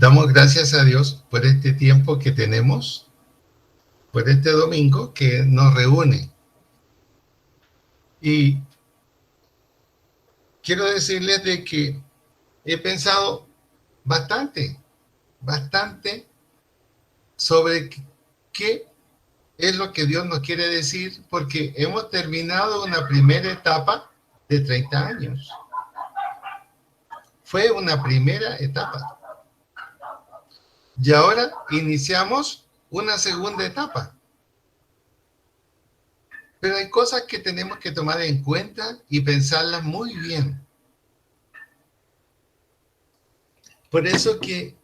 Damos gracias a Dios por este tiempo que tenemos, por este domingo que nos reúne. Y quiero decirles de que he pensado bastante sobre qué es lo que Dios nos quiere decir, porque hemos terminado una primera etapa de 30 años. Fue una primera etapa. Y ahora iniciamos una segunda etapa. Pero hay cosas que tenemos que tomar en cuenta y pensarlas muy bien. Por eso que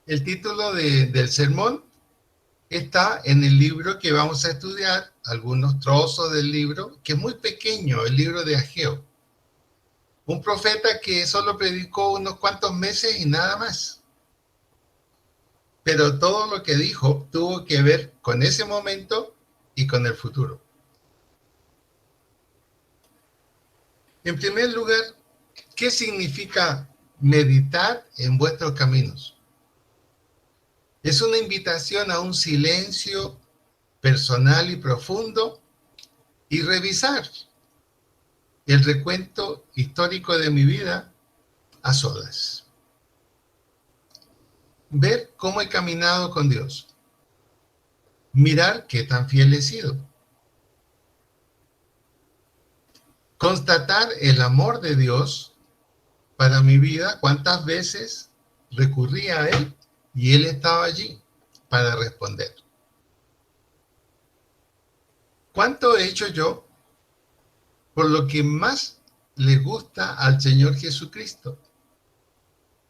el título del sermón está en el libro que vamos a estudiar, algunos trozos del libro, que es muy pequeño, el libro de Ageo. Un profeta que solo predicó unos cuantos meses y nada más. Pero todo lo que dijo tuvo que ver con ese momento y con el futuro. En primer lugar, ¿qué significa meditar en vuestros caminos? Es una invitación a un silencio personal y profundo y revisar el recuento histórico de mi vida a solas. Ver cómo he caminado con Dios. Mirar qué tan fiel he sido. Constatar el amor de Dios para mi vida, cuántas veces recurrí a Él y Él estaba allí para responder. ¿Cuánto he hecho yo por lo que más le gusta al Señor Jesucristo?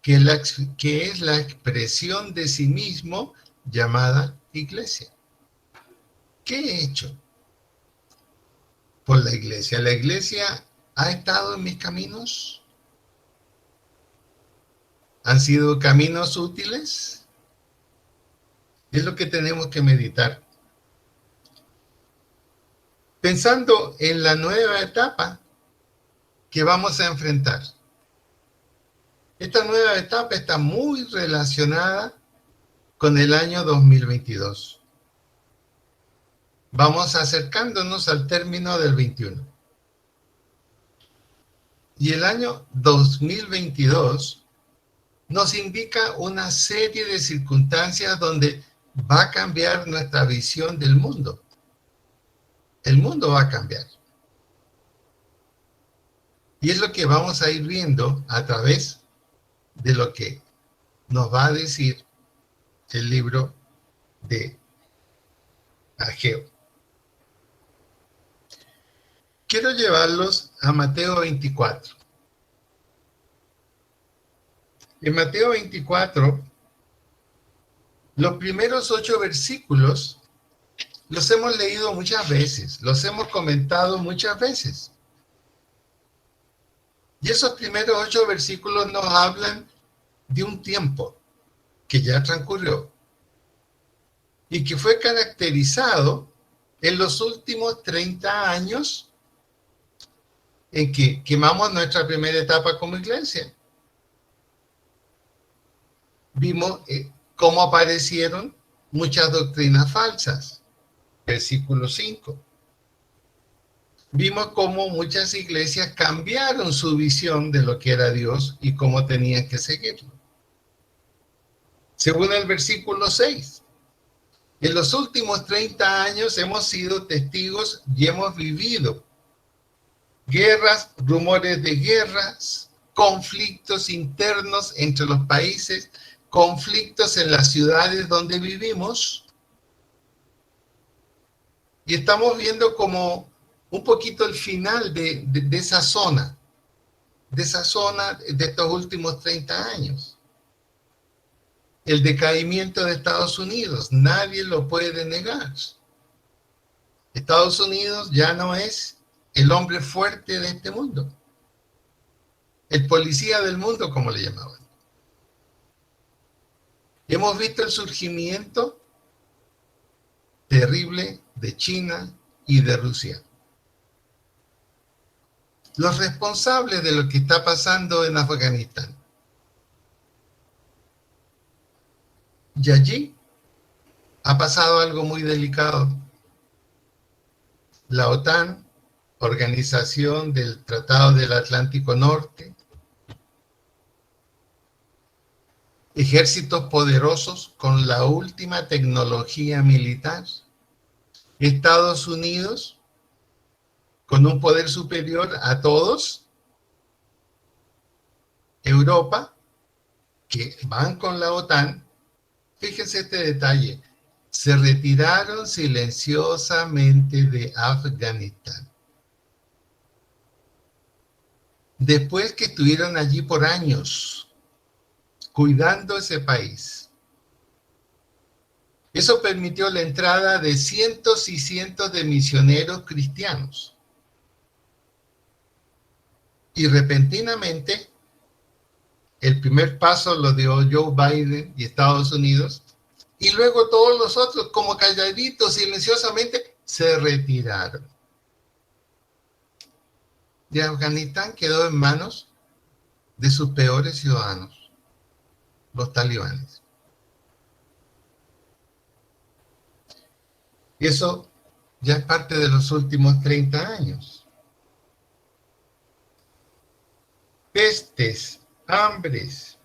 Que es la expresión de sí mismo llamada iglesia. ¿Qué he hecho por la iglesia? ¿La iglesia ha estado en mis caminos? ¿Han sido caminos útiles? Es lo que tenemos que meditar. Pensando en la nueva etapa que vamos a enfrentar. Esta nueva etapa está muy relacionada con el año 2022. Vamos acercándonos al término del 21. Y el año 2022 nos indica una serie de circunstancias donde va a cambiar nuestra visión del mundo. El mundo va a cambiar. Y es lo que vamos a ir viendo a través de lo que nos va a decir el libro de Ageo. Quiero llevarlos a Mateo 24. En Mateo 24, los primeros 8 versículos los hemos leído muchas veces, los hemos comentado muchas veces. Y esos primeros 8 versículos nos hablan de un tiempo que ya transcurrió y que fue caracterizado en los últimos 30 años en que quemamos nuestra primera etapa como iglesia. Vimos cómo aparecieron muchas doctrinas falsas. Versículo 5. Vimos cómo muchas iglesias cambiaron su visión de lo que era Dios y cómo tenían que seguirlo. Según el versículo 6, en los últimos 30 años hemos sido testigos y hemos vivido guerras, rumores de guerras, conflictos internos entre los países, conflictos en las ciudades donde vivimos. Y estamos viendo como un poquito el final de esa zona, de estos últimos 30 años. El decaimiento de Estados Unidos, nadie lo puede negar. Estados Unidos ya no es el hombre fuerte de este mundo. El policía del mundo, como le llamaban. Hemos visto el surgimiento terrible de China y de Rusia. Los responsables de lo que está pasando en Afganistán. Y allí ha pasado algo muy delicado. La OTAN, Organización del Tratado del Atlántico Norte, ejércitos poderosos con la última tecnología militar, Estados Unidos con un poder superior a todos, Europa, que van con la OTAN. Fíjense este detalle, se retiraron silenciosamente de Afganistán. Después que estuvieron allí por años, cuidando ese país. Eso permitió la entrada de cientos y cientos de misioneros cristianos. Y repentinamente, el primer paso lo dio Joe Biden y Estados Unidos, y luego todos los otros, como calladitos, silenciosamente, se retiraron. Y Afganistán quedó en manos de sus peores ciudadanos, los talibanes. Y eso ya es parte de los últimos 30 años. Pestes, hambres,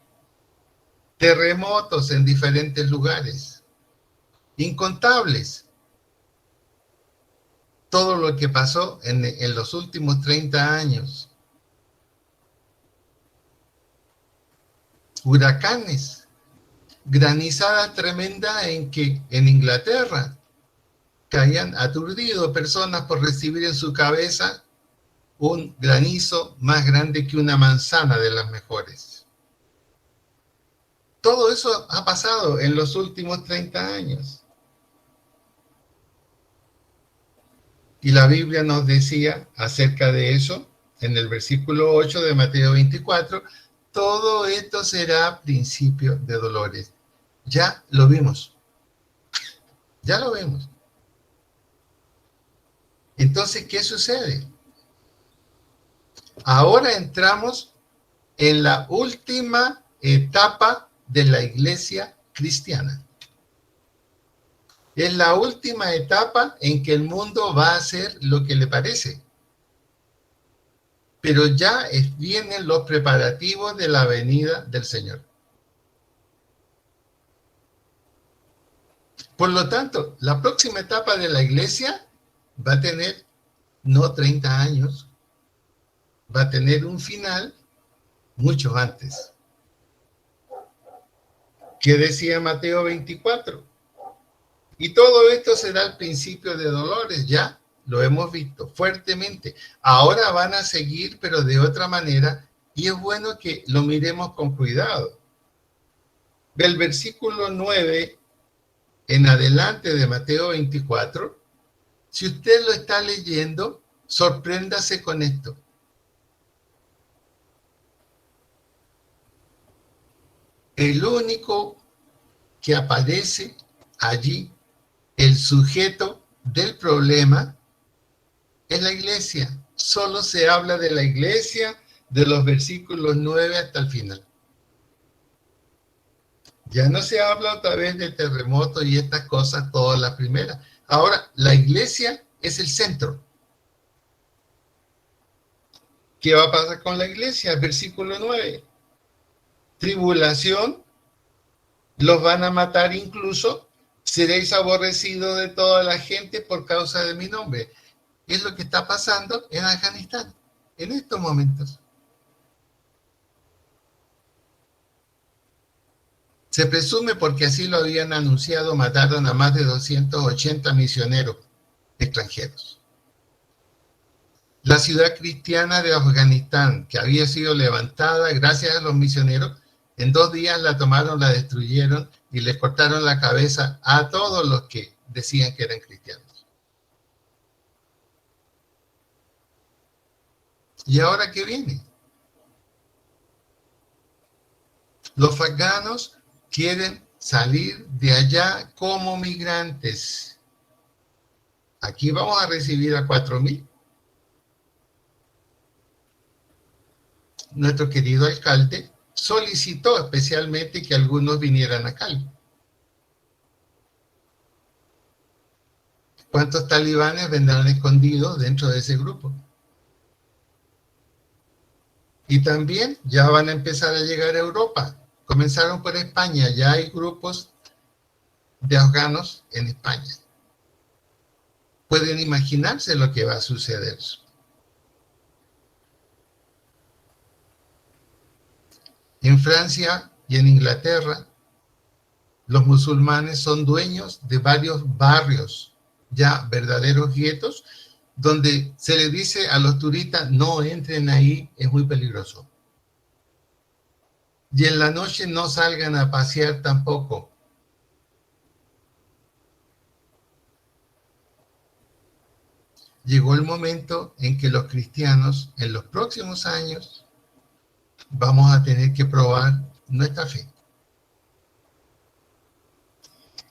terremotos en diferentes lugares, incontables. Todo lo que pasó en los últimos 30 años. Huracanes, granizada tremenda en Inglaterra caían aturdidos personas por recibir en su cabeza un granizo más grande que una manzana de las mejores. Todo eso ha pasado en los últimos 30 años. Y la Biblia nos decía acerca de eso, en el versículo 8 de Mateo 24, todo esto será principio de dolores. Ya lo vimos. Ya lo vimos. Entonces, ¿qué sucede? Ahora entramos en la última etapa de la iglesia cristiana. Es la última etapa en que el mundo va a hacer lo que le parece. Pero ya vienen los preparativos de la venida del Señor. Por lo tanto, la próxima etapa de la iglesia va a tener no 30 años, va a tener un final mucho antes. ¿Qué decía Mateo 24? Y todo esto será el principio de dolores, ya lo hemos visto fuertemente. Ahora van a seguir, pero de otra manera, y es bueno que lo miremos con cuidado. Del versículo 9 en adelante de Mateo 24, si usted lo está leyendo, sorpréndase con esto. El único que aparece allí, el sujeto del problema, es la iglesia. Solo se habla de la iglesia de los versículos 9 hasta el final. Ya no se habla otra vez de terremotos y estas cosas, todas las primeras. Ahora, la iglesia es el centro. ¿Qué va a pasar con la iglesia? Versículo 9. Tribulación, los van a matar incluso, seréis aborrecidos de toda la gente por causa de mi nombre. Es lo que está pasando en Afganistán, en estos momentos. Se presume, porque así lo habían anunciado, mataron a más de 280 misioneros extranjeros. La ciudad cristiana de Afganistán, que había sido levantada gracias a los misioneros, en 2 días la tomaron, la destruyeron y les cortaron la cabeza a todos los que decían que eran cristianos. ¿Y ahora qué viene? Los afganos quieren salir de allá como migrantes. Aquí vamos a recibir a 4,000. Nuestro querido alcalde solicitó especialmente que algunos vinieran a Cali. ¿Cuántos talibanes vendrán escondidos dentro de ese grupo? Y también ya van a empezar a llegar a Europa. Comenzaron por España, ya hay grupos de afganos en España. Pueden imaginarse lo que va a suceder. En Francia y en Inglaterra, los musulmanes son dueños de varios barrios, ya verdaderos guetos, donde se les dice a los turistas, no entren ahí, es muy peligroso. Y en la noche no salgan a pasear tampoco. Llegó el momento en que los cristianos, en los próximos años, vamos a tener que probar nuestra fe.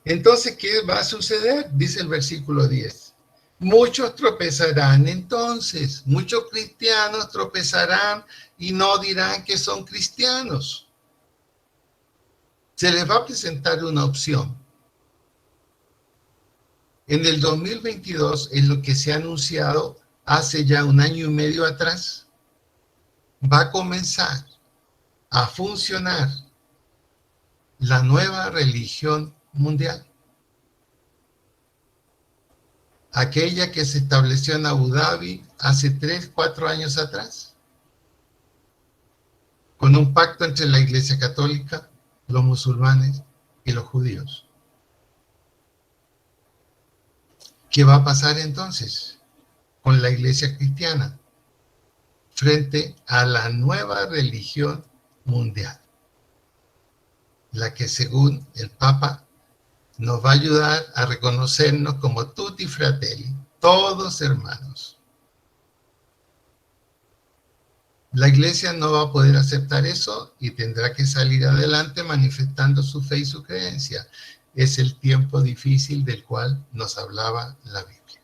Entonces, ¿qué va a suceder? Dice el versículo 10. Muchos tropezarán entonces, muchos cristianos tropezarán y no dirán que son cristianos. Se les va a presentar una opción. En el 2022, en lo que se ha anunciado hace ya 1 año y medio atrás, va a comenzar a funcionar la nueva religión mundial. Aquella que se estableció en Abu Dhabi hace 3, 4 años atrás, con un pacto entre la Iglesia Católica, los musulmanes y los judíos. ¿Qué va a pasar entonces con la Iglesia cristiana frente a la nueva religión mundial? La que, según el Papa, nos va a ayudar a reconocernos como tutti fratelli, todos hermanos. La Iglesia no va a poder aceptar eso y tendrá que salir adelante manifestando su fe y su creencia. Es el tiempo difícil del cual nos hablaba la Biblia.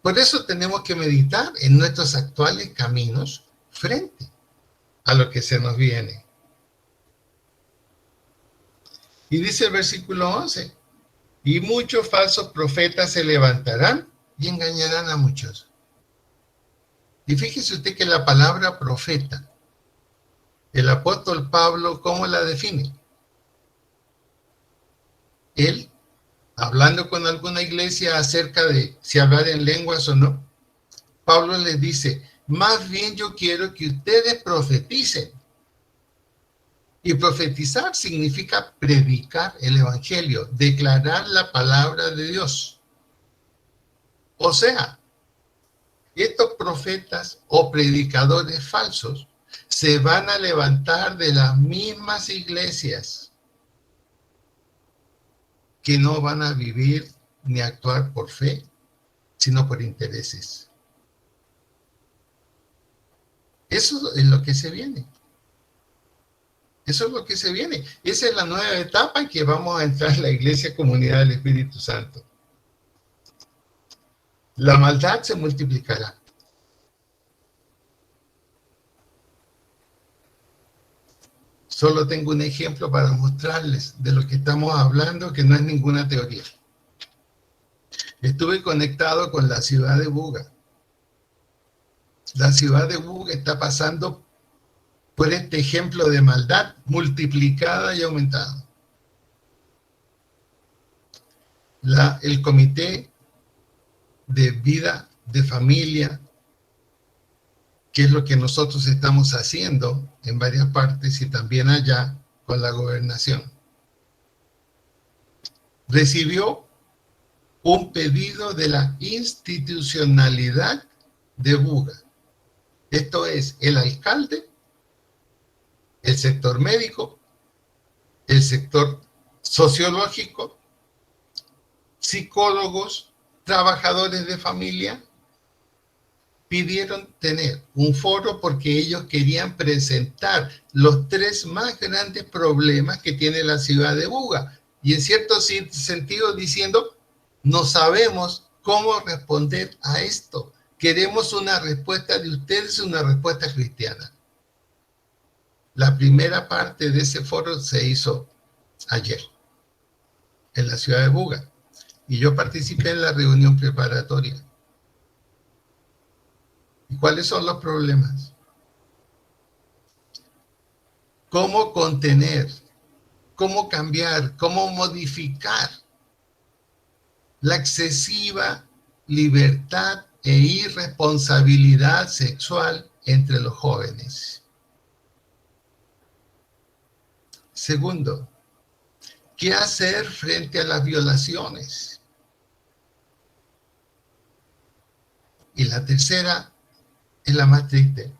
Por eso tenemos que meditar en nuestros actuales caminos frente a lo que se nos viene. Y dice el versículo 11, y muchos falsos profetas se levantarán y engañarán a muchos. Y fíjese usted que la palabra profeta, el apóstol Pablo, ¿cómo la define? Él, hablando con alguna iglesia acerca de si hablar en lenguas o no, Pablo les dice, más bien yo quiero que ustedes profeticen. Y profetizar significa predicar el evangelio, declarar la palabra de Dios. O sea, estos profetas o predicadores falsos se van a levantar de las mismas iglesias que no van a vivir ni actuar por fe, sino por intereses. Eso es lo que se viene. Eso es lo que se viene. Esa es la nueva etapa en que vamos a entrar en la Iglesia Comunidad del Espíritu Santo. La maldad se multiplicará. Solo tengo un ejemplo para mostrarles de lo que estamos hablando, que no es ninguna teoría. Estuve conectado con la ciudad de Buga. La ciudad de Buga está pasando por este ejemplo de maldad multiplicada y aumentada. El Comité de Vida de Familia, que es lo que nosotros estamos haciendo en varias partes y también allá con la gobernación, recibió un pedido de la institucionalidad de Buga. Esto es, el alcalde, el sector médico, el sector sociológico, psicólogos, trabajadores de familia, pidieron tener un foro porque ellos querían presentar los 3 más grandes problemas que tiene la ciudad de Buga. Y en cierto sentido diciendo, no sabemos cómo responder a esto. Queremos una respuesta de ustedes, una respuesta cristiana. La primera parte de ese foro se hizo ayer, en la ciudad de Buga. Y yo participé en la reunión preparatoria. ¿Y cuáles son los problemas? ¿Cómo contener? ¿Cómo cambiar? ¿Cómo modificar la excesiva libertad e irresponsabilidad sexual entre los jóvenes? Segundo, ¿qué hacer frente a las violaciones? Y la tercera es la más triste.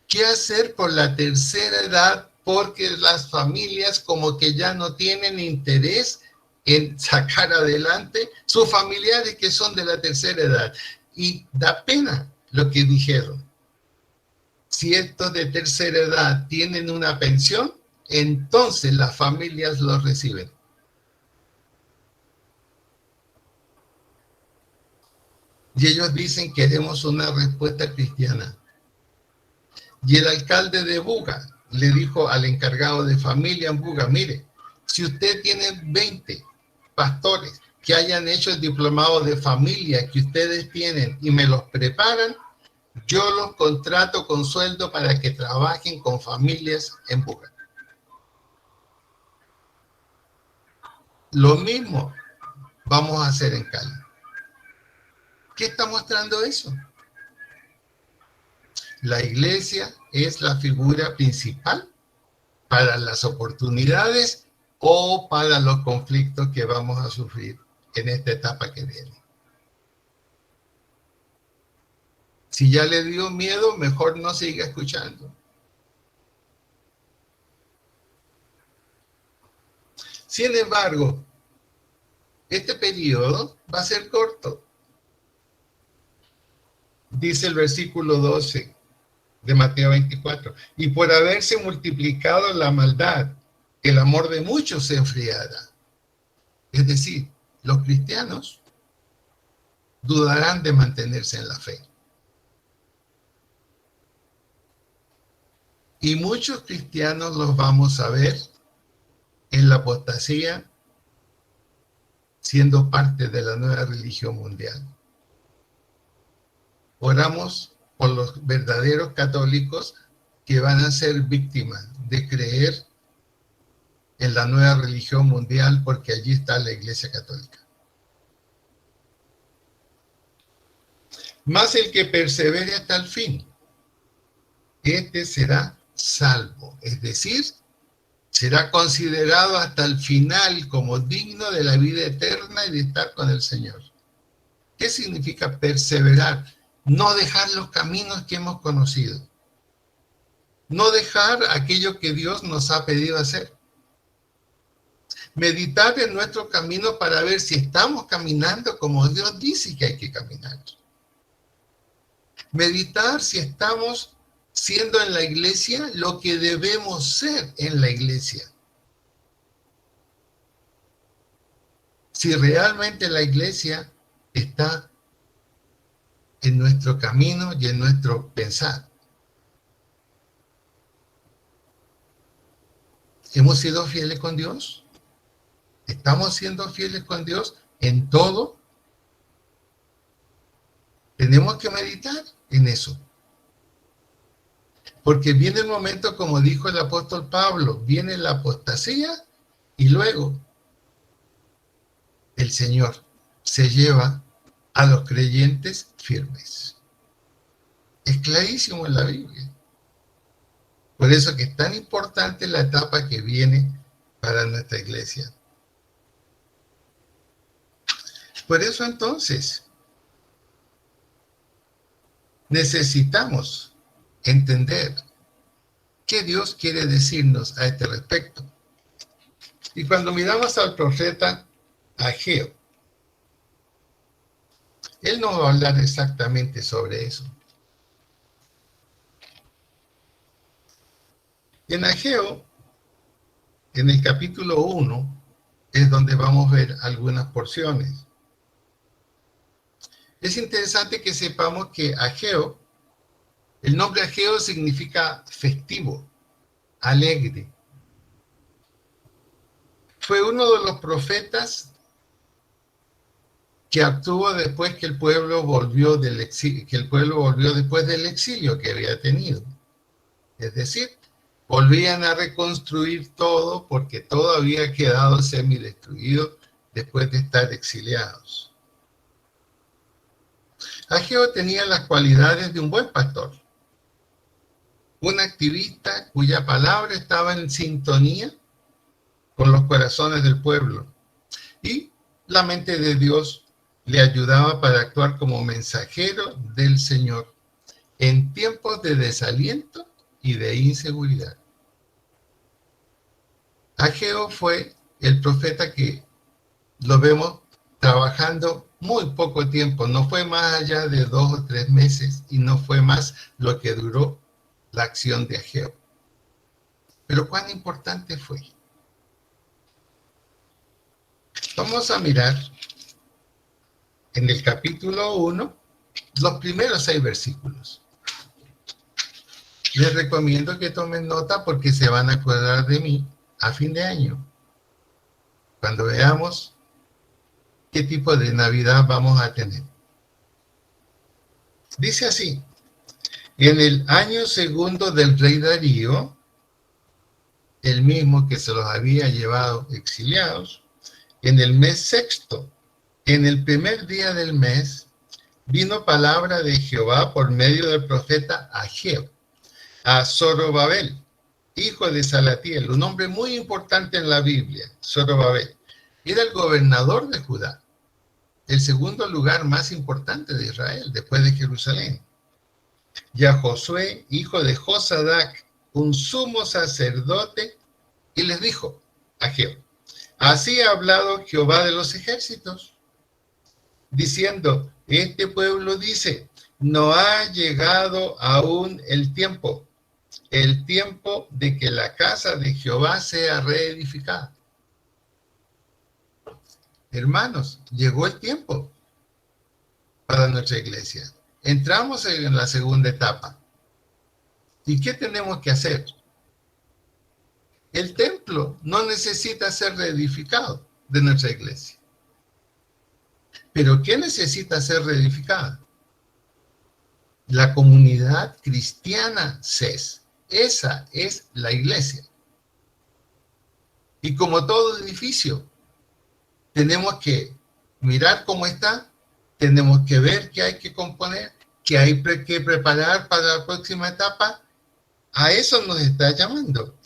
¿Qué hacer por la tercera edad? Porque las familias como que ya no tienen interés en sacar adelante sus familiares que son de la tercera edad. Y da pena lo que dijeron. Si estos de tercera edad tienen una pensión, entonces las familias los reciben. Y ellos dicen, queremos una respuesta cristiana. Y el alcalde de Buga le dijo al encargado de familia en Buga, mire, si usted tiene 20 pastores que hayan hecho el diplomado de familia que ustedes tienen y me los preparan, yo los contrato con sueldo para que trabajen con familias en Buga. Lo mismo vamos a hacer en Cali. ¿Qué está mostrando eso? La iglesia es la figura principal para las oportunidades o para los conflictos que vamos a sufrir en esta etapa que viene. Si ya le dio miedo, mejor no siga escuchando. Sin embargo, este periodo va a ser corto. Dice el versículo 12 de Mateo 24, y por haberse multiplicado la maldad, el amor de muchos se enfriará. Es decir, los cristianos dudarán de mantenerse en la fe. Y muchos cristianos los vamos a ver en la apostasía, siendo parte de la nueva religión mundial. Oramos por los verdaderos católicos que van a ser víctimas de creer en la nueva religión mundial, porque allí está la Iglesia Católica. Mas el que persevere hasta el fin, este será salvo, es decir, será considerado hasta el final como digno de la vida eterna y de estar con el Señor. ¿Qué significa perseverar? No dejar los caminos que hemos conocido. No dejar aquello que Dios nos ha pedido hacer. Meditar en nuestro camino para ver si estamos caminando como Dios dice que hay que caminar. Meditar si estamos siendo en la iglesia lo que debemos ser en la iglesia. Si realmente la iglesia está en nuestro camino y en nuestro pensar. ¿Hemos sido fieles con Dios? ¿Estamos siendo fieles con Dios en todo? Tenemos que meditar en eso. Porque viene el momento, como dijo el apóstol Pablo, viene la apostasía y luego el Señor se lleva a los creyentes firmes. Es clarísimo en la Biblia. Por eso que es tan importante la etapa que viene para nuestra iglesia. Por eso entonces necesitamos entender qué Dios quiere decirnos a este respecto. Y cuando miramos al profeta Ageo, él nos va a hablar exactamente sobre eso. En Ageo, en el capítulo 1, es donde vamos a ver algunas porciones. Es interesante que sepamos que Ageo, el nombre Ageo significa festivo, alegre. Fue uno de los profetas que actuó después que el pueblo volvió del exilio, después del exilio que había tenido. Es decir, volvían a reconstruir todo porque todo había quedado semidestruido después de estar exiliados. Ageo tenía las cualidades de un buen pastor, un activista cuya palabra estaba en sintonía con los corazones del pueblo, y la mente de Dios le ayudaba para actuar como mensajero del Señor en tiempos de desaliento y de inseguridad. Ageo fue el profeta que lo vemos trabajando muy poco tiempo, no fue más allá de 2 o 3 meses y no fue más lo que duró la acción de Ageo. Pero ¿cuán importante fue? Vamos a mirar en el capítulo 1 los primeros 6 versículos. Les recomiendo que tomen nota porque se van a acordar de mí a fin de año, cuando veamos qué tipo de Navidad vamos a tener. Dice así: en el año segundo del rey Darío, el mismo que se los había llevado exiliados, en el mes sexto, en el primer día del mes, vino palabra de Jehová por medio del profeta Ageo a Zorobabel, hijo de Salatiel, un hombre muy importante en la Biblia. Zorobabel era el gobernador de Judá, el segundo lugar más importante de Israel después de Jerusalén. Y a Josué, hijo de Josadac, un sumo sacerdote, y les dijo a Ageo: así ha hablado Jehová de los ejércitos, diciendo, este pueblo dice, no ha llegado aún el tiempo de que la casa de Jehová sea reedificada. Hermanos, llegó el tiempo para nuestra iglesia. Entramos en la segunda etapa. ¿Y qué tenemos que hacer? El templo no necesita ser reedificado de nuestra iglesia. ¿Pero qué necesita ser reedificada? La comunidad cristiana CES. Esa es la iglesia. Y como todo edificio, tenemos que mirar cómo está, tenemos que ver qué hay que componer, qué hay que preparar para la próxima etapa. A eso nos está llamando.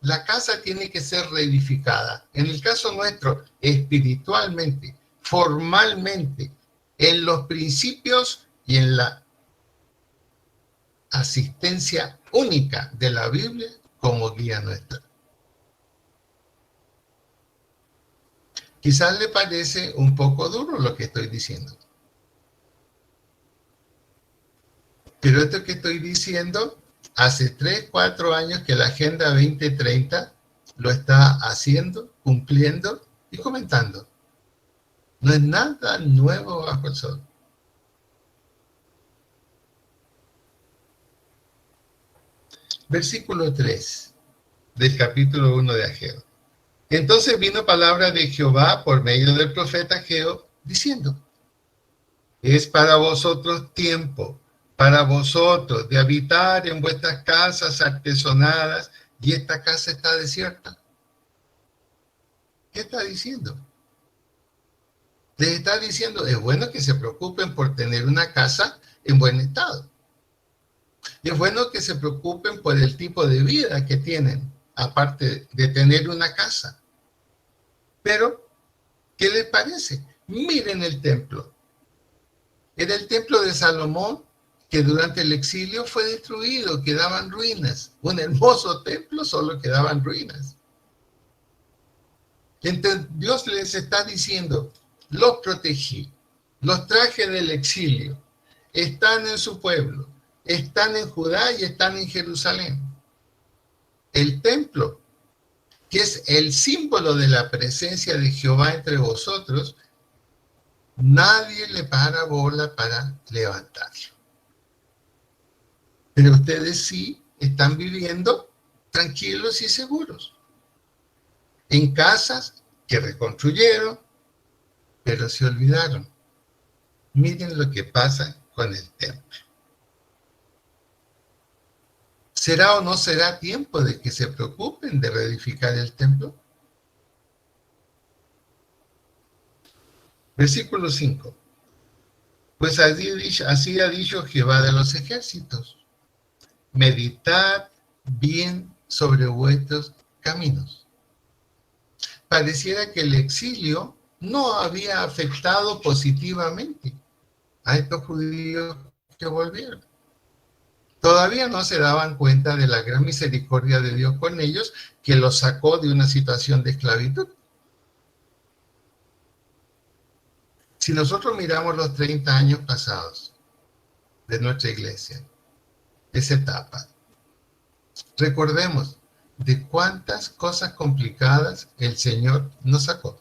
La casa tiene que ser reedificada. En el caso nuestro, espiritualmente, formalmente, en los principios y en la asistencia única de la Biblia como guía nuestra. Quizás le parece un poco duro lo que estoy diciendo. Pero esto que estoy diciendo, hace 3, 4 años que la Agenda 2030 lo está haciendo, cumpliendo y comentando. No es nada nuevo bajo el sol. Versículo 3 del capítulo 1 de Ageo. Entonces vino palabra de Jehová por medio del profeta Ageo, diciendo, es para vosotros tiempo, para vosotros de habitar en vuestras casas artesonadas, y esta casa está desierta. ¿Qué está diciendo? Les está diciendo, es bueno que se preocupen por tener una casa en buen estado. Y es bueno que se preocupen por el tipo de vida que tienen, aparte de tener una casa. Pero, ¿qué les parece? Miren el templo. Era el templo de Salomón, que durante el exilio fue destruido, quedaban ruinas. Un hermoso templo, solo quedaban ruinas. Entonces, Dios les está diciendo, los protegí, los traje del exilio, están en su pueblo, están en Judá y están en Jerusalén. El templo, que es el símbolo de la presencia de Jehová entre vosotros, nadie le para bola para levantarlo. Pero ustedes sí están viviendo tranquilos y seguros, en casas que reconstruyeron, pero se olvidaron Miren lo que pasa con el templo. ¿Será o no será tiempo de que se preocupen de reedificar el templo? Versículo 5. Pues así ha dicho Jehová de los ejércitos: meditad bien sobre vuestros caminos. Pareciera que el exilio no había afectado positivamente a estos judíos que volvieron. Todavía no se daban cuenta de la gran misericordia de Dios con ellos, que los sacó de una situación de esclavitud. Si nosotros miramos los 30 años pasados de nuestra iglesia, esa etapa, recordemos de cuántas cosas complicadas el Señor nos sacó.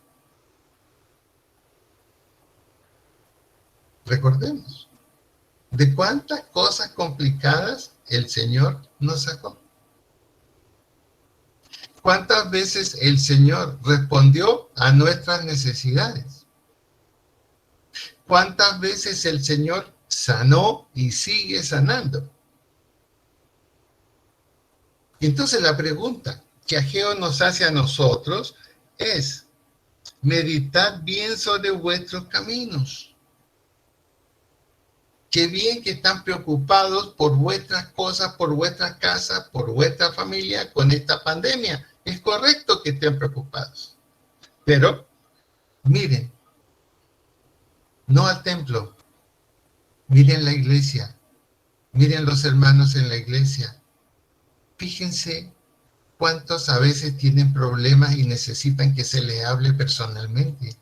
Recordemos de cuántas cosas complicadas el Señor nos sacó. ¿Cuántas veces el Señor respondió a nuestras necesidades? ¿Cuántas veces el Señor sanó y sigue sanando? Entonces la pregunta que Ageo nos hace a nosotros es: meditad bien sobre vuestros caminos. Qué bien que están preocupados por vuestras cosas, por vuestra casa, por vuestra familia con esta pandemia. Es correcto que estén preocupados. Pero, miren, no al templo, miren la iglesia, miren los hermanos en la iglesia. Fíjense cuántos a veces tienen problemas y necesitan que se les hable personalmente.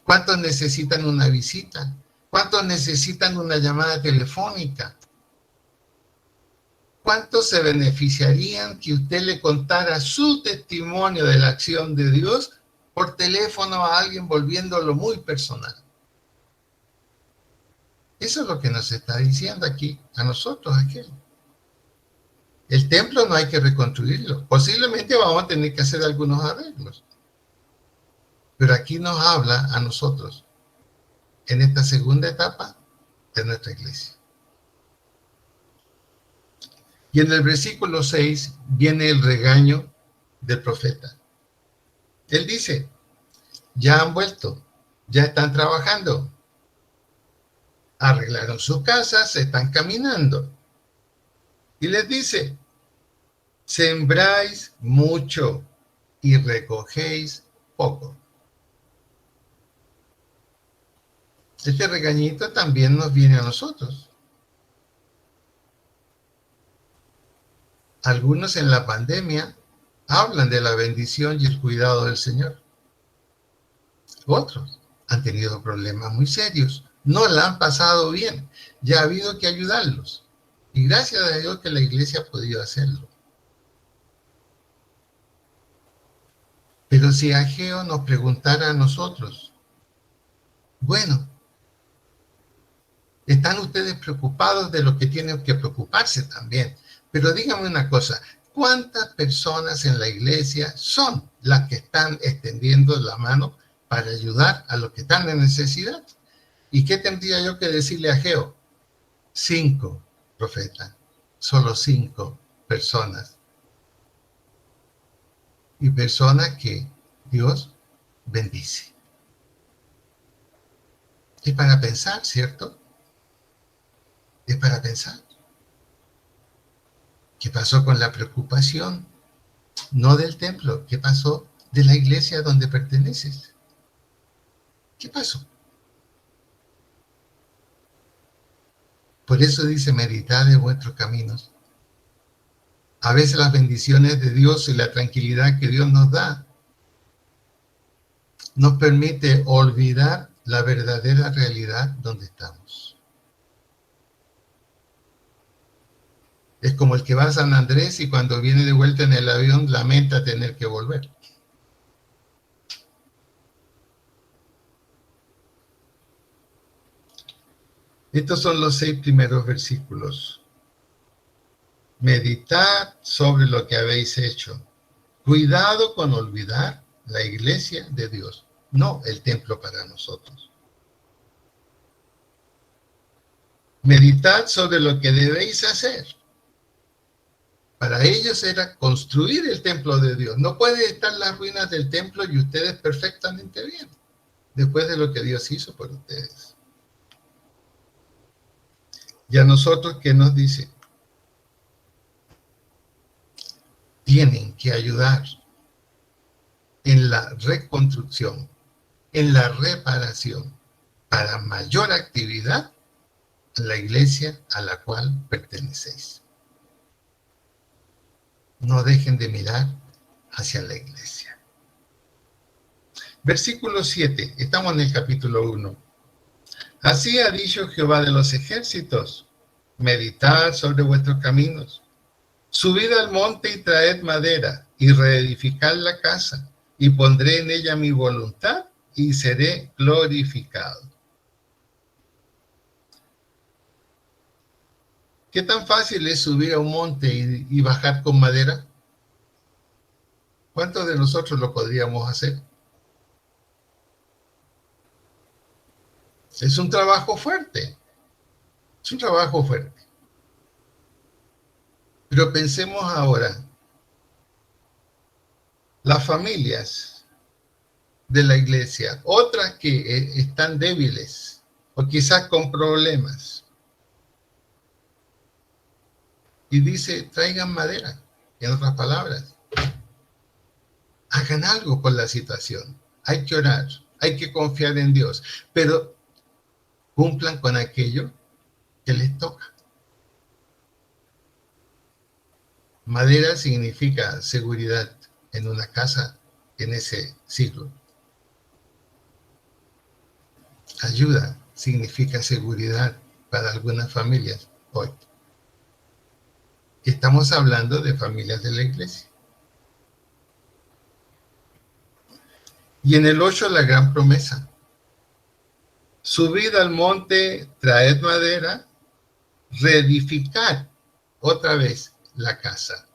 ¿Cuántos necesitan una visita? ¿Cuántos necesitan una llamada telefónica? ¿Cuántos se beneficiarían que usted le contara su testimonio de la acción de Dios por teléfono a alguien, volviéndolo muy personal? Eso es lo que nos está diciendo aquí a nosotros, aquel. El templo no hay que reconstruirlo. Posiblemente vamos a tener que hacer algunos arreglos. Pero aquí nos habla a nosotros en esta segunda etapa de nuestra iglesia. Y en el versículo 6 viene el regaño del profeta. Él dice: ya han vuelto, ya están trabajando, arreglaron sus casas, están caminando. Y les dice: sembráis mucho y recogéis poco. Este regañito también nos viene a nosotros. Algunos en la pandemia hablan de la bendición y el cuidado del Señor. Otros han tenido problemas muy serios, no la han pasado bien, ya ha habido que ayudarlos. Y gracias a Dios que la iglesia ha podido hacerlo. Pero si Ageo nos preguntara a nosotros: bueno, están ustedes preocupados de lo que tienen que preocuparse también, pero díganme una cosa: ¿cuántas personas en la iglesia son las que están extendiendo la mano para ayudar a los que están en necesidad? ¿Y qué tendría yo que decirle a Ageo? 5, profeta, solo 5 personas. Y personas que Dios bendice. Es para pensar, ¿cierto? Es para pensar. ¿Qué pasó con la preocupación? No del templo. ¿Qué pasó de la iglesia donde perteneces? ¿Qué pasó? Por eso dice: meditad en vuestros caminos. A veces las bendiciones de Dios y la tranquilidad que Dios nos da nos permite olvidar la verdadera realidad donde estamos. Es como el que va a San Andrés y cuando viene de vuelta en el avión lamenta tener que volver. Estos son los 6 primeros versículos. Meditad sobre lo que habéis hecho. Cuidado con olvidar la iglesia de Dios, no el templo para nosotros. Meditad sobre lo que debéis hacer. Para ellos era construir el templo de Dios. No puede estar las ruinas del templo y ustedes perfectamente bien, después de lo que Dios hizo por ustedes. Y a nosotros, ¿qué nos dice? Tienen que ayudar en la reconstrucción, en la reparación, para mayor actividad en la iglesia a la cual pertenecéis. No dejen de mirar hacia la iglesia. Versículo 7, estamos en el capítulo 1. Así ha dicho Jehová de los ejércitos: meditad sobre vuestros caminos. Subid al monte y traed madera, y reedificad la casa, y pondré en ella mi voluntad, y seré glorificado. ¿Qué tan fácil es subir a un monte y bajar con madera? ¿Cuántos de nosotros lo podríamos hacer? Es un trabajo fuerte. Es un trabajo fuerte. Pero pensemos ahora, las familias de la iglesia, otras que están débiles o quizás con problemas, y dice, traigan madera, en otras palabras. Hagan algo con la situación. Hay que orar, hay que confiar en Dios, pero cumplan con aquello que les toca. Madera significa seguridad en una casa en ese siglo. Ayuda significa seguridad para algunas familias hoy. Estamos hablando de familias de la iglesia. Y en el 8 la gran promesa. Subid al monte, traed madera, reedificad otra vez la casa.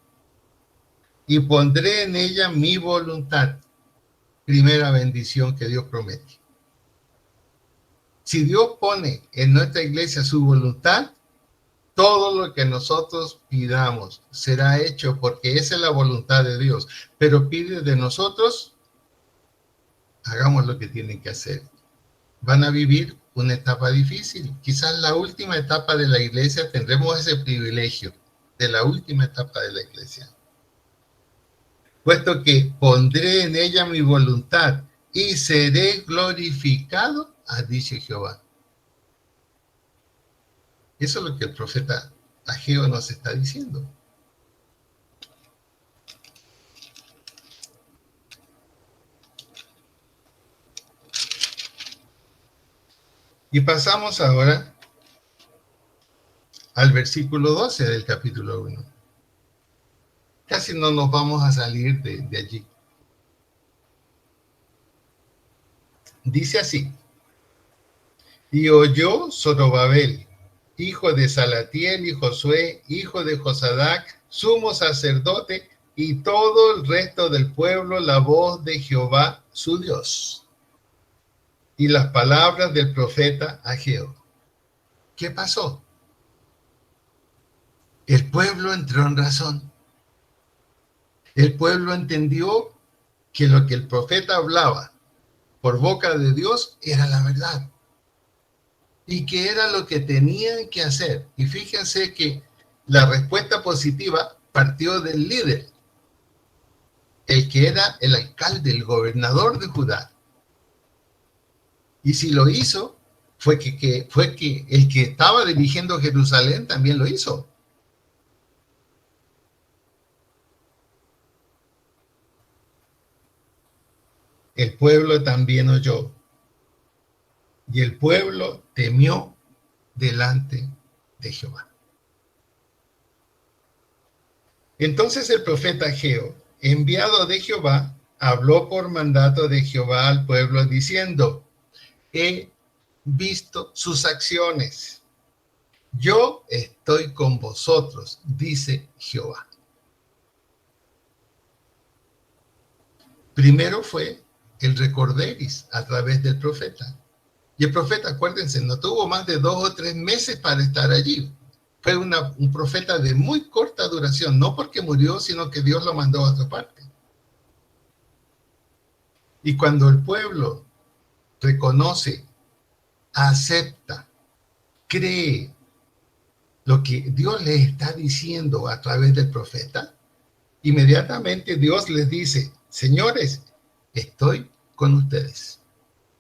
Y pondré en ella mi voluntad. Primera bendición que Dios promete. Si Dios pone en nuestra iglesia su voluntad, todo lo que nosotros pidamos será hecho, porque esa es la voluntad de Dios. Pero pide de nosotros, hagamos lo que tienen que hacer. Van a vivir una etapa difícil. Quizás la última etapa de la iglesia tendremos ese privilegio de la última etapa de la iglesia. Puesto que pondré en ella mi voluntad y seré glorificado, ha dicho Jehová. Eso es lo que el profeta Ageo nos está diciendo. Y pasamos ahora al versículo 12 del capítulo 1. Casi no nos vamos a salir de allí. Dice así: y oyó Zorobabel, hijo de Salatiel, y Josué, hijo de Josadac, sumo sacerdote, y todo el resto del pueblo, la voz de Jehová, su Dios, y las palabras del profeta Ageo. ¿Qué pasó? El pueblo entró en razón. El pueblo entendió que lo que el profeta hablaba por boca de Dios era la verdad. Y que era lo que tenían que hacer. Y fíjense que la respuesta positiva partió del líder, el que era el alcalde, el gobernador de Judá. Y si lo hizo, fue que el que estaba dirigiendo Jerusalén también lo hizo. El pueblo también oyó. Y el pueblo temió delante de Jehová. Entonces el profeta Ageo, enviado de Jehová, habló por mandato de Jehová al pueblo diciendo: he visto sus acciones. Yo estoy con vosotros, dice Jehová. Primero fue el recorderis a través del profeta. Y el profeta, acuérdense, no tuvo más de 2 o 3 meses para estar allí. Fue un profeta de muy corta duración, no porque murió, sino que Dios lo mandó a otra parte. Y cuando el pueblo reconoce, acepta, cree lo que Dios les está diciendo a través del profeta, inmediatamente Dios les dice: señores, estoy con ustedes.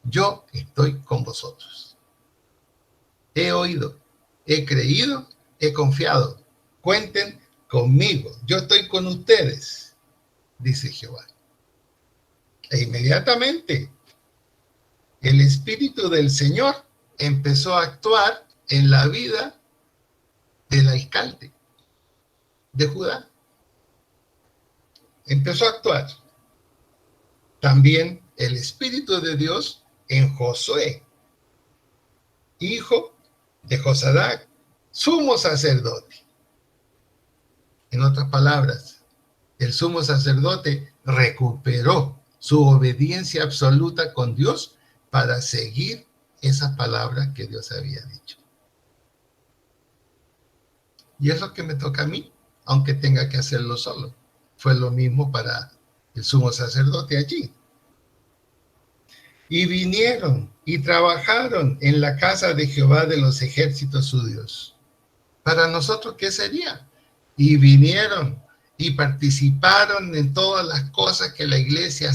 Yo estoy con vosotros. He oído, he creído, he confiado. Cuenten conmigo. Yo estoy con ustedes, dice Jehová. E inmediatamente el Espíritu del Señor empezó a actuar en la vida del alcalde de Judá. Empezó a actuar. También el Espíritu de Dios en Josué, hijo de Josadac, sumo sacerdote. En otras palabras, el sumo sacerdote recuperó su obediencia absoluta con Dios para seguir esas palabras que Dios había dicho. Y es lo que me toca a mí, aunque tenga que hacerlo solo. Fue lo mismo para el sumo sacerdote allí. Y vinieron y trabajaron en la casa de Jehová de los ejércitos su Dios. Para nosotros, ¿qué sería? Y vinieron y participaron en todas las cosas que la iglesia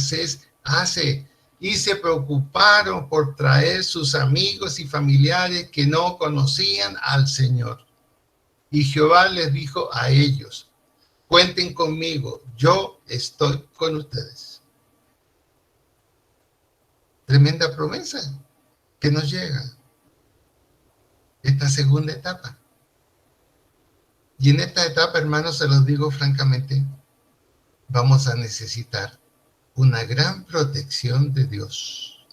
hace, y se preocuparon por traer sus amigos y familiares que no conocían al Señor. Y Jehová les dijo a ellos: cuenten conmigo, yo estoy con ustedes. Tremenda promesa que nos llega esta segunda etapa. Y en esta etapa, hermanos, se los digo francamente, vamos a necesitar una gran protección de Dios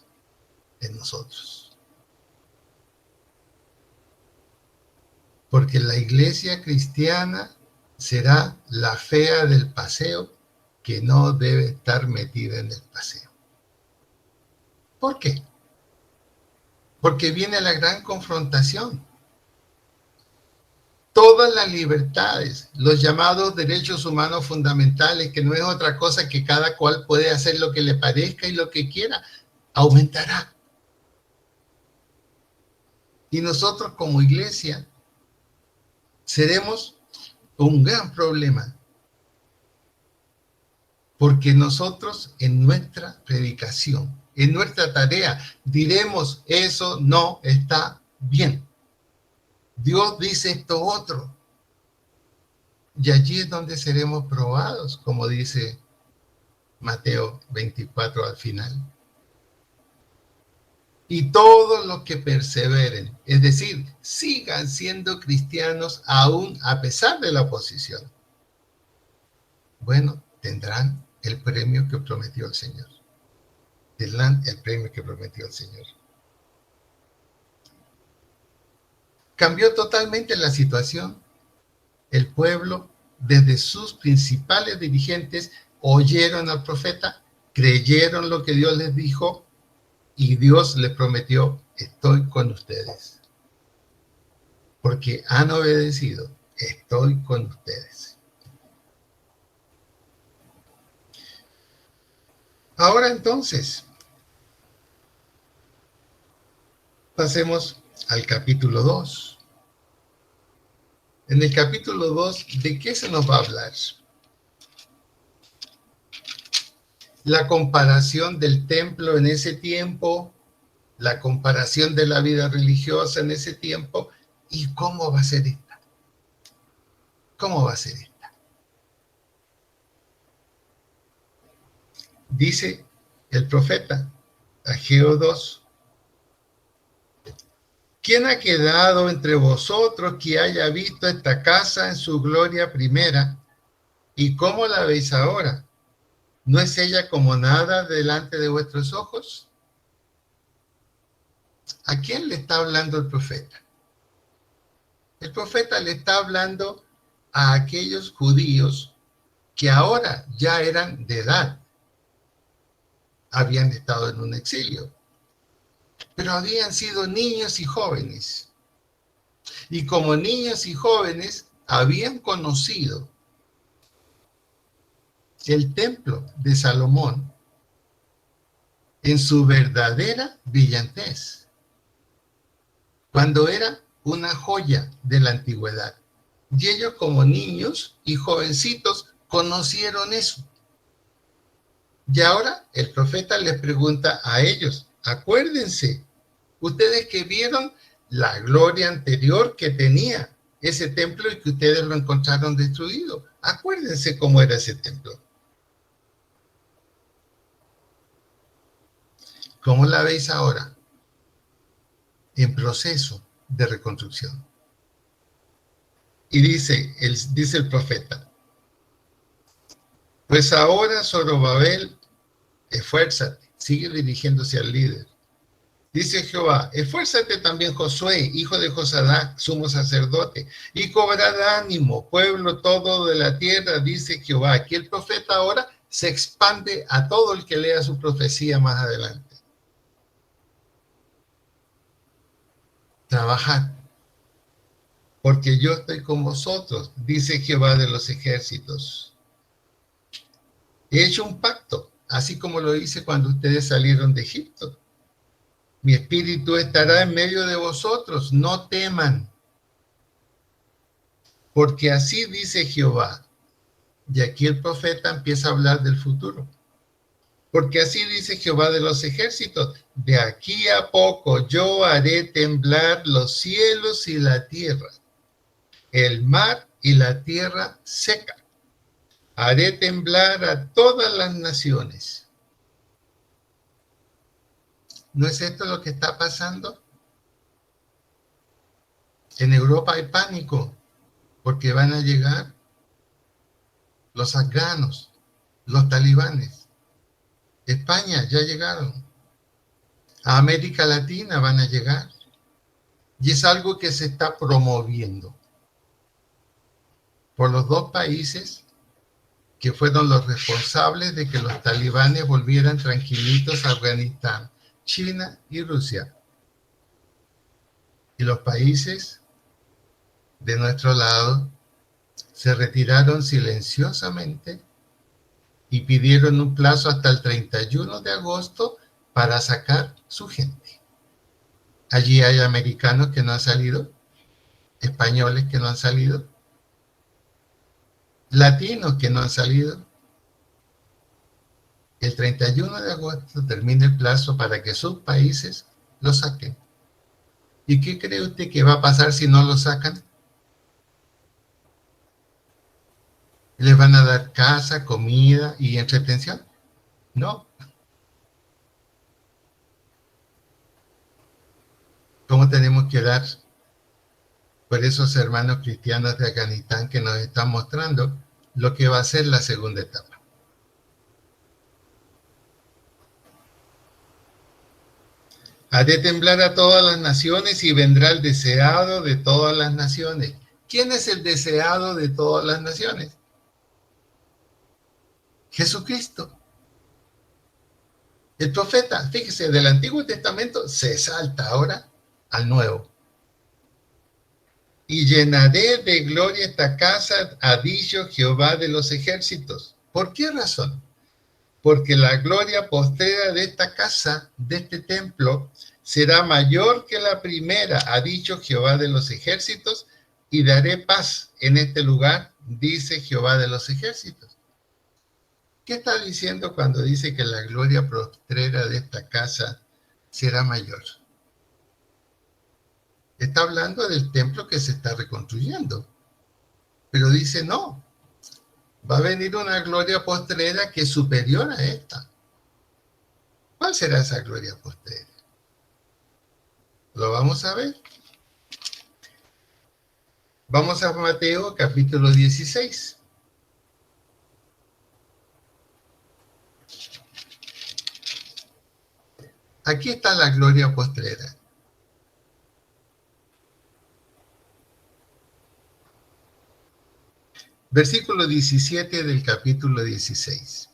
en nosotros. Porque la iglesia cristiana será la fea del paseo que no debe estar metida en el paseo. ¿Por qué? Porque viene la gran confrontación. Todas las libertades, los llamados derechos humanos fundamentales, que no es otra cosa que cada cual puede hacer lo que le parezca y lo que quiera, aumentará. Y nosotros como iglesia seremos un gran problema, porque nosotros en nuestra predicación, en nuestra tarea, diremos: eso no está bien. Dios dice esto otro. Y allí es donde seremos probados, como dice Mateo 24 al final. Y todos los que perseveren, es decir, sigan siendo cristianos aún a pesar de la oposición, bueno, tendrán el premio que prometió el Señor. Tendrán el premio que prometió el Señor. Cambió totalmente la situación. El pueblo, desde sus principales dirigentes, oyeron al profeta, creyeron lo que Dios les dijo, y Dios les prometió: estoy con ustedes. Porque han obedecido, estoy con ustedes. Ahora entonces, pasemos al capítulo 2. En el capítulo 2, ¿de qué se nos va a hablar? La comparación del templo en ese tiempo, la comparación de la vida religiosa en ese tiempo, y cómo va a ser esta. ¿Cómo va a ser esta? Dice el profeta, Ageo 2, ¿quién ha quedado entre vosotros que haya visto esta casa en su gloria primera? ¿Y cómo la veis ahora? ¿No es ella como nada delante de vuestros ojos? ¿A quién le está hablando el profeta? El profeta le está hablando a aquellos judíos que ahora ya eran de edad. Habían estado en un exilio. pero habían sido niños y jóvenes. Y como niños y jóvenes habían conocido el templo de Salomón en su verdadera brillantez, cuando era una joya de la antigüedad. Y ellos como niños y jovencitos conocieron eso. Y ahora el profeta les pregunta a ellos, acuérdense, ustedes que vieron la gloria anterior que tenía ese templo y que ustedes lo encontraron destruido. Acuérdense cómo era ese templo. ¿Cómo la veis ahora? En proceso de reconstrucción. Y dice el profeta, pues ahora Zorobabel, esfuérzate, sigue dirigiéndose al líder. Dice Jehová, esfuérzate también Josué, hijo de Josadac, sumo sacerdote, y cobrad ánimo, pueblo todo de la tierra, dice Jehová. Aquí el profeta ahora se expande a todo el que lea su profecía más adelante. Trabajad, porque yo estoy con vosotros, dice Jehová de los ejércitos. He hecho un pacto, así como lo hice cuando ustedes salieron de Egipto. Mi espíritu estará en medio de vosotros, no teman. Porque así dice Jehová. Y aquí el profeta empieza a hablar del futuro. Porque así dice Jehová de los ejércitos, de aquí a poco yo haré temblar los cielos y la tierra, el mar y la tierra seca. Haré temblar a todas las naciones. ¿No es esto lo que está pasando? En Europa hay pánico porque van a llegar los afganos, los talibanes. España ya llegaron. A América Latina van a llegar. Y es algo que se está promoviendo por los dos países que fueron los responsables de que los talibanes volvieran tranquilitos a Afganistán, China y Rusia. Y los países de nuestro lado se retiraron silenciosamente y pidieron un plazo hasta el 31 de agosto para sacar su gente. Allí hay americanos que no han salido, españoles que no han salido, latinos que no han salido. El 31 de agosto termina el plazo para que sus países lo saquen. ¿Y qué cree usted que va a pasar si no lo sacan? ¿Les van a dar casa, comida y entretención? No. ¿Cómo tenemos que dar por esos hermanos cristianos de Afganistán que nos están mostrando lo que va a ser la segunda etapa? Haré temblar a todas las naciones y vendrá el deseado de todas las naciones. ¿Quién es el deseado de todas las naciones? Jesucristo. El profeta, fíjese, del Antiguo Testamento se salta ahora al Nuevo. Y llenaré de gloria esta casa, ha dicho Jehová de los ejércitos. ¿Por qué razón? Porque la gloria postrera de esta casa, de este templo, será mayor que la primera, ha dicho Jehová de los ejércitos, y daré paz en este lugar, dice Jehová de los ejércitos. ¿Qué está diciendo cuando dice que la gloria postrera de esta casa será mayor? Está hablando del templo que se está reconstruyendo. Pero dice, no, va a venir una gloria postrera que es superior a esta. ¿Cuál será esa gloria postrera? Lo vamos a ver. Vamos a Mateo capítulo 16. Aquí está la gloria postrera. Versículo 17 del capítulo 16.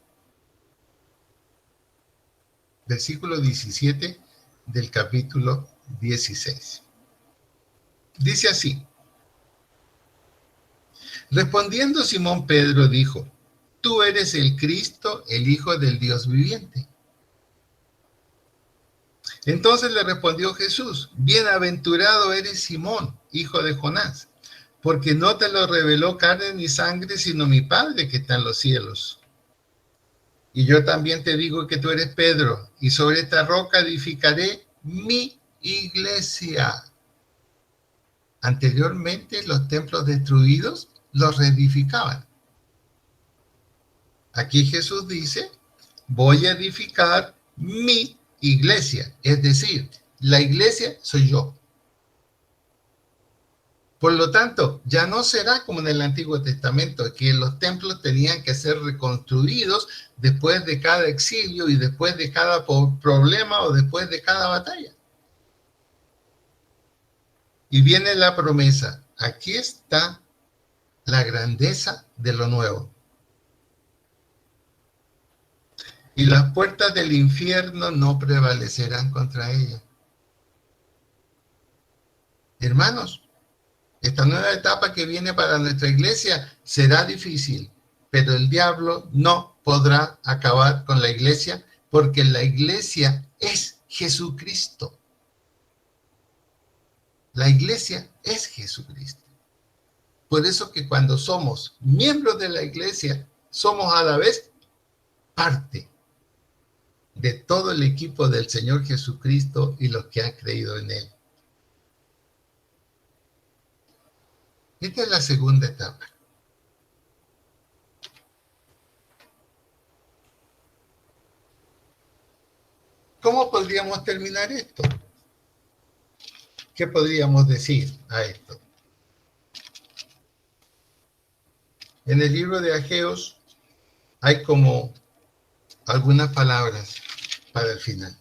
Versículo 17 del capítulo 16. Dice así: respondiendo Simón Pedro dijo: tú eres el Cristo, el Hijo del Dios viviente. Entonces le respondió Jesús: bienaventurado eres Simón, hijo de Jonás, porque no te lo reveló carne ni sangre, sino mi Padre que está en los cielos. Y yo también te digo que tú eres Pedro, y sobre esta roca edificaré mi iglesia. Anteriormente los templos destruidos los reedificaban. Aquí Jesús dice: voy a edificar mi iglesia, es decir, la iglesia soy yo. Por lo tanto, ya no será como en el Antiguo Testamento, que los templos tenían que ser reconstruidos después de cada exilio y después de cada problema o después de cada batalla. Y viene la promesa: aquí está la grandeza de lo nuevo. Y las puertas del infierno no prevalecerán contra ella. Hermanos, esta nueva etapa que viene para nuestra iglesia será difícil, pero el diablo no podrá acabar con la iglesia, porque la iglesia es Jesucristo. La iglesia es Jesucristo. Por eso que cuando somos miembros de la iglesia, somos a la vez parte de todo el equipo del Señor Jesucristo y los que han creído en Él. Esta es la segunda etapa. ¿Cómo podríamos terminar esto? ¿Qué podríamos decir a esto? En el libro de Ageos hay como algunas palabras para el final.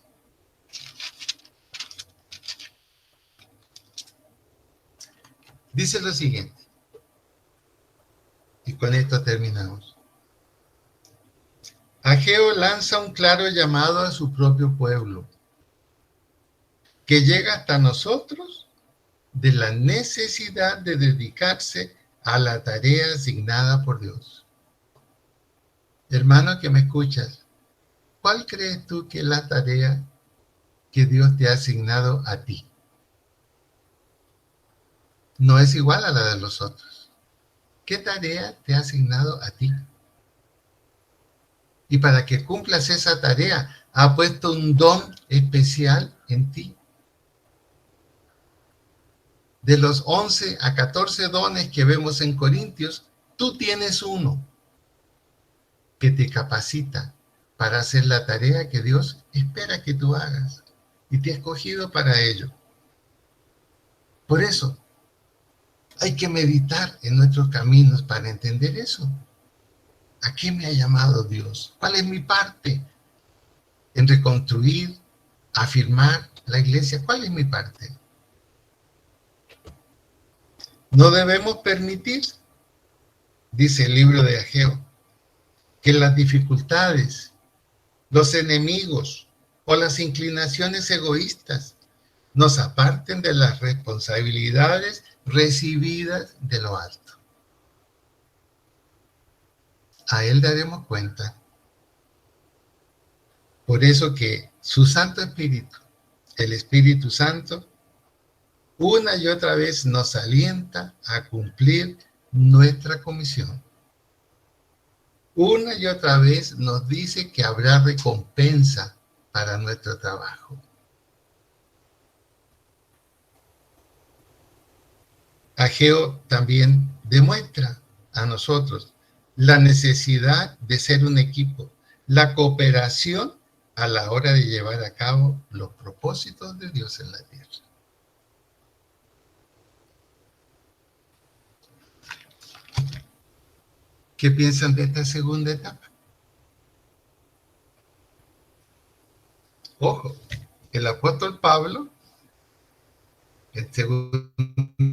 Dice lo siguiente, y con esto terminamos. Ageo lanza un claro llamado a su propio pueblo, que llega hasta nosotros de la necesidad de dedicarse a la tarea asignada por Dios. Hermano que me escuchas, ¿cuál crees tú que es la tarea que Dios te ha asignado a ti? No es igual a la de los otros. ¿Qué tarea te ha asignado a ti? Y para que cumplas esa tarea, ha puesto un don especial en ti. De los 11 a 14 dones que vemos en Corintios, tú tienes uno que te capacita para hacer la tarea que Dios espera que tú hagas y te ha escogido para ello. Por eso, hay que meditar en nuestros caminos para entender eso. ¿A qué me ha llamado Dios? ¿Cuál es mi parte en reconstruir, afirmar la iglesia? ¿Cuál es mi parte? No debemos permitir, dice el libro de Ageo, que las dificultades, los enemigos o las inclinaciones egoístas nos aparten de las responsabilidades recibidas de lo alto. A Él daremos cuenta. Por eso que su Santo Espíritu, el Espíritu Santo, una y otra vez nos alienta a cumplir nuestra comisión. Una y otra vez nos dice que habrá recompensa para nuestro trabajo. Ageo también demuestra a nosotros la necesidad de ser un equipo, la cooperación a la hora de llevar a cabo los propósitos de Dios en la tierra. ¿Qué piensan de esta segunda etapa? Ojo, el apóstol Pablo, en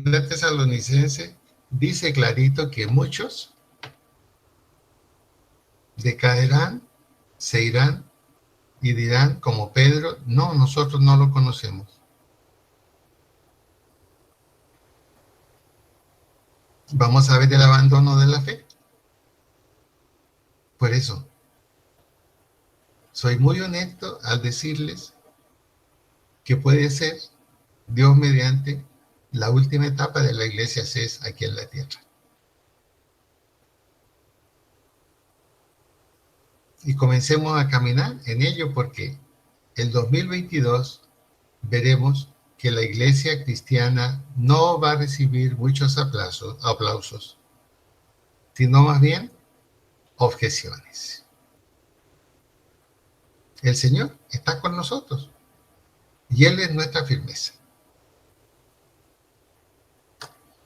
2 Tesalonicenses, dice clarito que muchos decaerán, se irán y dirán, como Pedro, no, nosotros no lo conocemos. Vamos a ver el abandono de la fe. Por eso, soy muy honesto al decirles que puede ser, Dios mediante, la última etapa de la iglesia CES aquí en la tierra. Y comencemos a caminar en ello porque el 2022 veremos que la iglesia cristiana no va a recibir muchos aplausos, sino más bien objeciones. El Señor está con nosotros y Él es nuestra firmeza.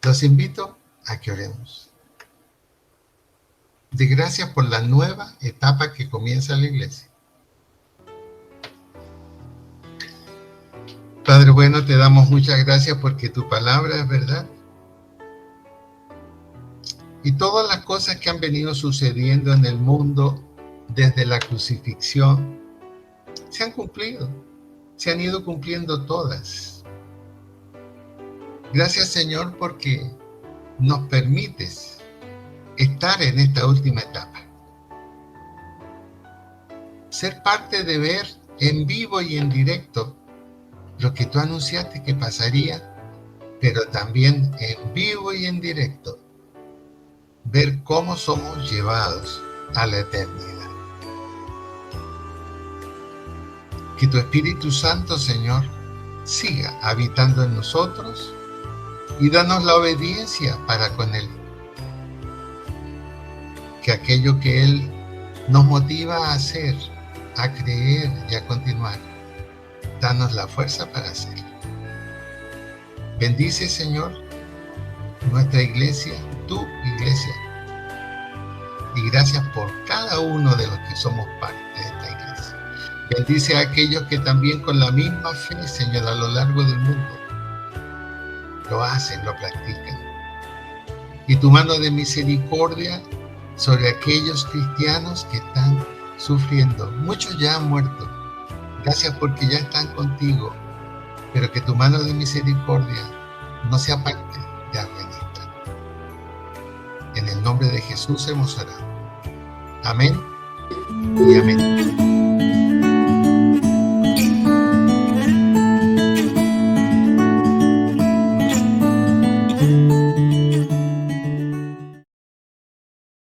Los invito a que oremos. De gracias por la nueva etapa que comienza la iglesia. Padre bueno, te damos muchas gracias porque tu palabra es verdad. Y todas las cosas que han venido sucediendo en el mundo desde la crucifixión se han cumplido, se han ido cumpliendo todas. Gracias, Señor, porque nos permites estar en esta última etapa. Ser parte de ver en vivo y en directo lo que tú anunciaste que pasaría, pero también en vivo y en directo ver cómo somos llevados a la eternidad. Que tu Espíritu Santo, Señor, siga habitando en nosotros y danos la obediencia para con Él. Que aquello que Él nos motiva a hacer, a creer y a continuar, danos la fuerza para hacerlo. Bendice, Señor, nuestra iglesia, tu iglesia. Y gracias por cada uno de los que somos parte de esta iglesia. Bendice a aquellos que también con la misma fe, Señor, a lo largo del mundo, lo hacen, lo practican. Y tu mano de misericordia sobre aquellos cristianos que están sufriendo. Muchos ya han muerto. Gracias porque ya están contigo. Pero que tu mano de misericordia no se aparte de Adventista. En el nombre de Jesús hemos orado. Amén y amén.